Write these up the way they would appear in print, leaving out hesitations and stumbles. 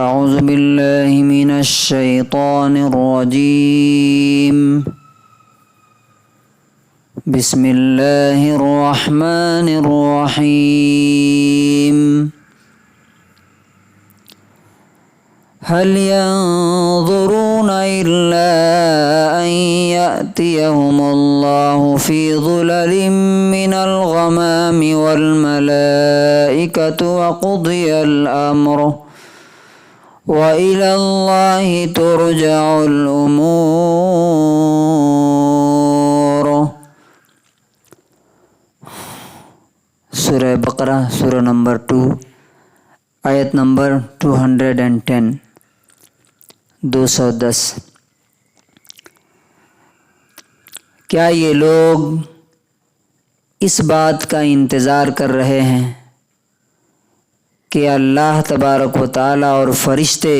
اعوذ باللہ من الشیطان الرجیم بسم اللہ الرحمن الرحیم هل ينظرون إلا أن يأتيهم الله في ظلل من الغمام والملائكة وقضي الأمر وإلى الله ترجع الأمور۔ سورہ بقرہ سورہ نمبر 2 آیت نمبر 210 210۔ کیا یہ لوگ اس بات کا انتظار کر رہے ہیں کہ اللہ تبارک و تعالی اور فرشتے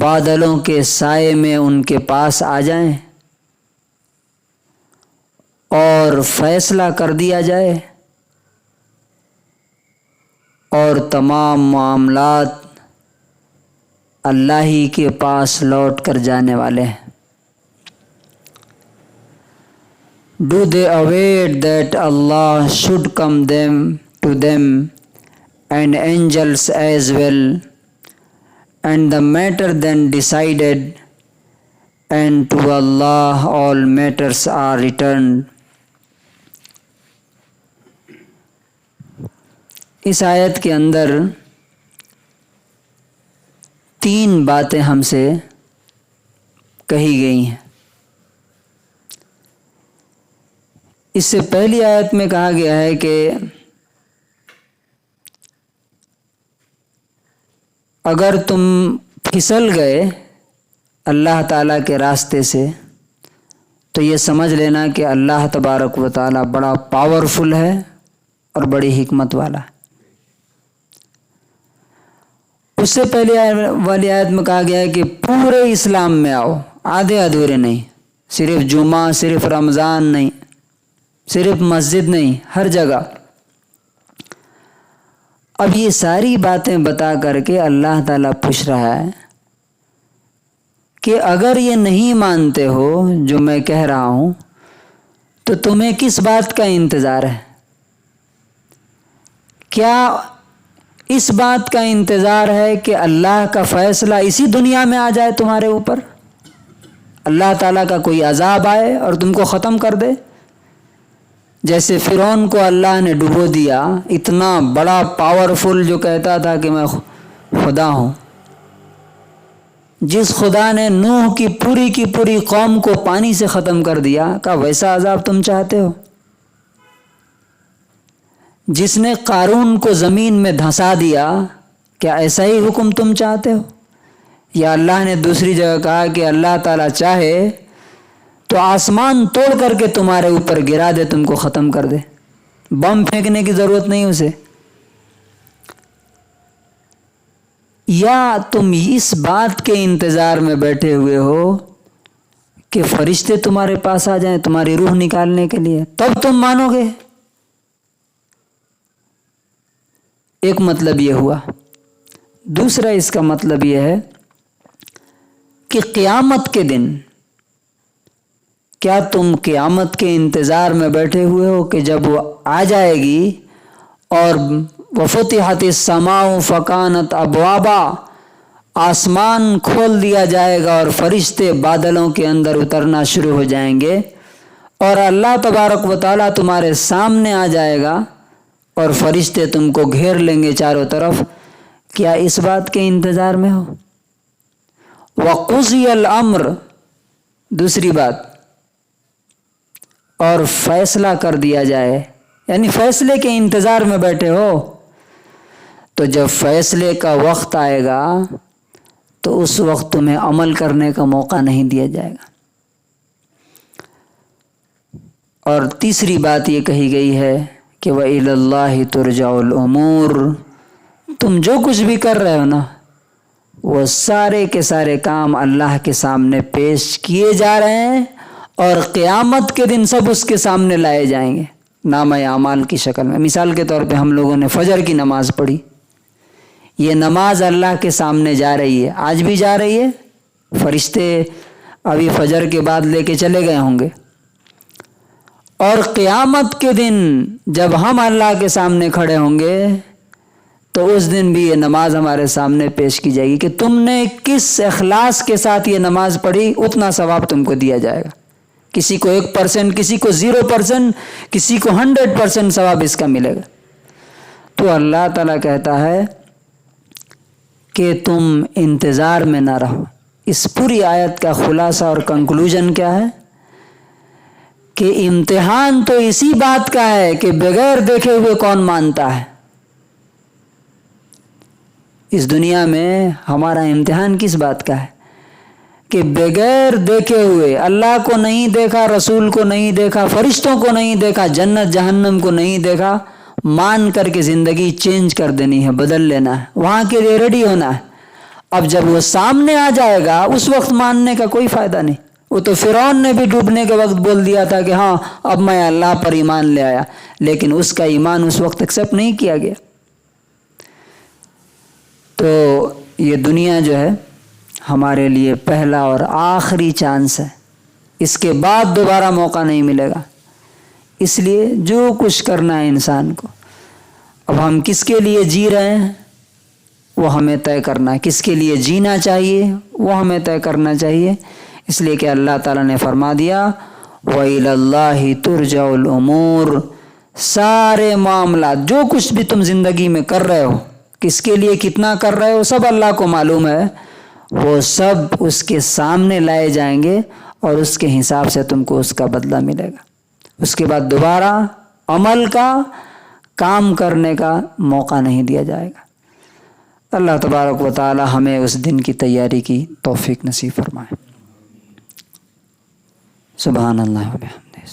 بادلوں کے سائے میں ان کے پاس آ جائیں اور فیصلہ کر دیا جائے اور تمام معاملات اللہ ہی کے پاس لوٹ کر جانے والے ہیں؟ Do they await that Allah should come to them and angels as well, and the matter then decided, and to Allah all matters are returned؟ اس آیت کے اندر 3 باتیں ہم سے کہی گئی ہیں۔ اس سے پہلی آیت میں کہا گیا ہے کہ اگر تم پھسل گئے اللہ تعالیٰ کے راستے سے تو یہ سمجھ لینا کہ اللہ تبارک و تعالیٰ بڑا پاورفل ہے اور بڑی حکمت والا ہے۔ اس سے پہلے والی آیت میں کہا گیا ہے کہ پورے اسلام میں آؤ، آدھے ادھورے نہیں، صرف جمعہ، صرف رمضان نہیں، صرف مسجد نہیں، ہر جگہ۔ اب یہ ساری باتیں بتا کر کے اللہ تعالیٰ پوچھ رہا ہے کہ اگر یہ نہیں مانتے ہو جو میں کہہ رہا ہوں تو تمہیں کس بات کا انتظار ہے؟ کیا اس بات کا انتظار ہے کہ اللہ کا فیصلہ اسی دنیا میں آ جائے تمہارے اوپر، اللہ تعالیٰ کا کوئی عذاب آئے اور تم کو ختم کر دے؟ جیسے فرعون کو اللہ نے ڈبو دیا، اتنا بڑا پاورفل جو کہتا تھا کہ میں خدا ہوں، جس خدا نے نوح کی پوری قوم کو پانی سے ختم کر دیا، کہا ویسا عذاب تم چاہتے ہو؟ جس نے قارون کو زمین میں دھنسا دیا، کیا ایسا ہی حکم تم چاہتے ہو؟ یا اللہ نے دوسری جگہ کہا کہ اللہ تعالیٰ چاہے تو آسمان توڑ کر کے تمہارے اوپر گرا دے، تم کو ختم کر دے، بم پھینکنے کی ضرورت نہیں اسے۔ یا تم اس بات کے انتظار میں بیٹھے ہوئے ہو کہ فرشتے تمہارے پاس آ جائیں تمہاری روح نکالنے کے لیے، تب تم مانو گے؟ ایک مطلب یہ ہوا۔ دوسرا اس کا مطلب یہ ہے کہ قیامت کے دن کیا تم قیامت کے انتظار میں بیٹھے ہوئے ہو کہ جب وہ آ جائے گی اور وفتحت السماء فکانت ابوابا، آسمان کھول دیا جائے گا اور فرشتے بادلوں کے اندر اترنا شروع ہو جائیں گے اور اللہ تبارک و تعالیٰ تمہارے سامنے آ جائے گا اور فرشتے تم کو گھیر لیں گے چاروں طرف، کیا اس بات کے انتظار میں ہو؟ وقضی الامر، دوسری بات، اور فیصلہ کر دیا جائے، یعنی فیصلے کے انتظار میں بیٹھے ہو، تو جب فیصلے کا وقت آئے گا تو اس وقت تمہیں عمل کرنے کا موقع نہیں دیا جائے گا۔ اور تیسری بات یہ کہی گئی ہے کہ وَإِلَى اللَّهِ تُرْجَعُ الْأُمُورُ، تم جو کچھ بھی کر رہے ہو نا، وہ سارے کے سارے کام اللہ کے سامنے پیش کیے جا رہے ہیں اور قیامت کے دن سب اس کے سامنے لائے جائیں گے نامہ اعمال کی شکل میں۔ مثال کے طور پہ ہم لوگوں نے فجر کی نماز پڑھی، یہ نماز اللہ کے سامنے جا رہی ہے، آج بھی جا رہی ہے، فرشتے ابھی فجر کے بعد لے کے چلے گئے ہوں گے، اور قیامت کے دن جب ہم اللہ کے سامنے کھڑے ہوں گے تو اس دن بھی یہ نماز ہمارے سامنے پیش کی جائے گی کہ تم نے کس اخلاص کے ساتھ یہ نماز پڑھی، اتنا ثواب تم کو دیا جائے گا. کسی کو 1%، کسی کو 0%، کسی کو 100% ثواب اس کا ملے گا. تو اللہ تعالیٰ کہتا ہے کہ تم انتظار میں نہ رہو. اس پوری آیت کا خلاصہ اور کنکلوژن کیا ہے کہ امتحان تو اسی بات کا ہے کہ بغیر دیکھے ہوئے کون مانتا ہے. اس دنیا میں ہمارا امتحان کس بات کا ہے کہ بغیر دیکھے ہوئے، اللہ کو نہیں دیکھا، رسول کو نہیں دیکھا، فرشتوں کو نہیں دیکھا، جنت جہنم کو نہیں دیکھا، مان کر کے زندگی چینج کر دینی ہے، بدل لینا ہے، وہاں کے لیے ریڈی ہونا ہے. اب جب وہ سامنے آ جائے گا اس وقت ماننے کا کوئی فائدہ نہیں. وہ تو فرعون نے بھی ڈوبنے کے وقت بول دیا تھا کہ ہاں اب میں اللہ پر ایمان لے آیا، لیکن اس کا ایمان اس وقت ایکسیپٹ نہیں کیا گیا. تو یہ دنیا جو ہے ہمارے لیے پہلا اور آخری چانس ہے، اس کے بعد دوبارہ موقع نہیں ملے گا. اس لیے جو کچھ کرنا ہے انسان کو، اب ہم کس کے لیے جی رہے ہیں وہ ہمیں طے کرنا ہے، کس کے لیے جینا چاہیے وہ ہمیں طے کرنا چاہیے. اس لیے کہ اللہ تعالیٰ نے فرما دیا وَإِلَى اللَّهِ تُرْجَعُ الْأُمُورُ، سارے معاملات جو کچھ بھی تم زندگی میں کر رہے ہو، کس کے لیے کتنا کر رہے ہو، سب اللہ کو معلوم ہے. وہ سب اس کے سامنے لائے جائیں گے اور اس کے حساب سے تم کو اس کا بدلہ ملے گا. اس کے بعد دوبارہ عمل کا، کام کرنے کا موقع نہیں دیا جائے گا. اللہ تبارک و تعالی ہمیں اس دن کی تیاری کی توفیق نصیب فرمائے. سبحان اللہ و بحمدہ.